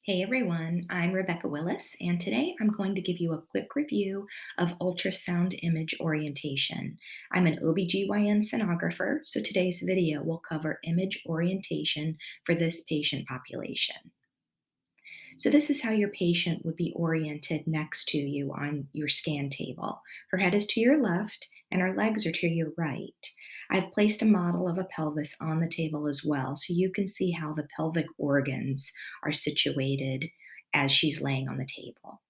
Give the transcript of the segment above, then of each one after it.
Hey everyone, I'm Rebecca Willis, and today I'm going to give you a quick review of ultrasound image orientation. I'm an OB/GYN sonographer, so today's video will cover image orientation for this patient population. So this is how your patient would be oriented next to you on your scan table. Her head is to your left and her legs are to your right. I've placed a model of a pelvis on the table as well, so you can see how the pelvic organs are situated as she's laying on the table.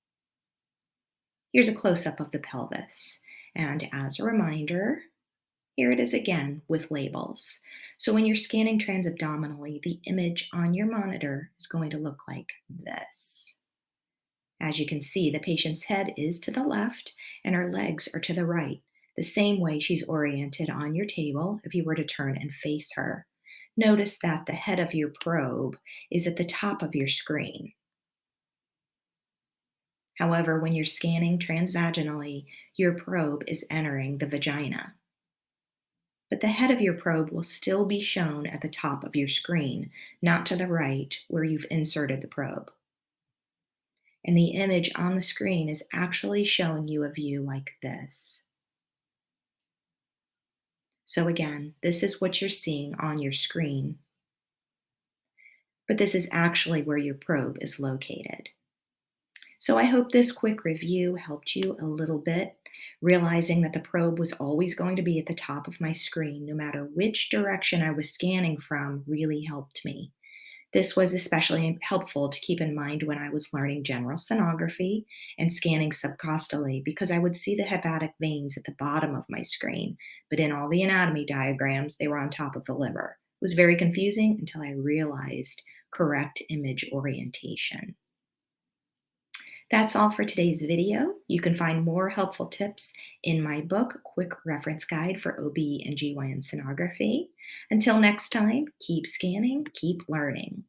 Here's a close-up of the pelvis. And as a reminder, here it is again with labels. So when you're scanning transabdominally, the image on your monitor is going to look like this. As you can see, the patient's head is to the left and her legs are to the right, the same way she's oriented on your table if you were to turn and face her. Notice that the head of your probe is at the top of your screen. However, when you're scanning transvaginally, your probe is entering the vagina. But the head of your probe will still be shown at the top of your screen, not to the right where you've inserted the probe. And the image on the screen is actually showing you a view like this. So again, this is what you're seeing on your screen, but this is actually where your probe is located. So I hope this quick review helped you a little bit. Realizing that the probe was always going to be at the top of my screen, no matter which direction I was scanning from, really helped me. This was especially helpful to keep in mind when I was learning general sonography and scanning subcostally because I would see the hepatic veins at the bottom of my screen, but in all the anatomy diagrams, they were on top of the liver. It was very confusing until I realized correct image orientation. That's all for today's video. You can find more helpful tips in my book, Quick Reference Guide for OB and GYN Sonography. Until next time, keep scanning, keep learning.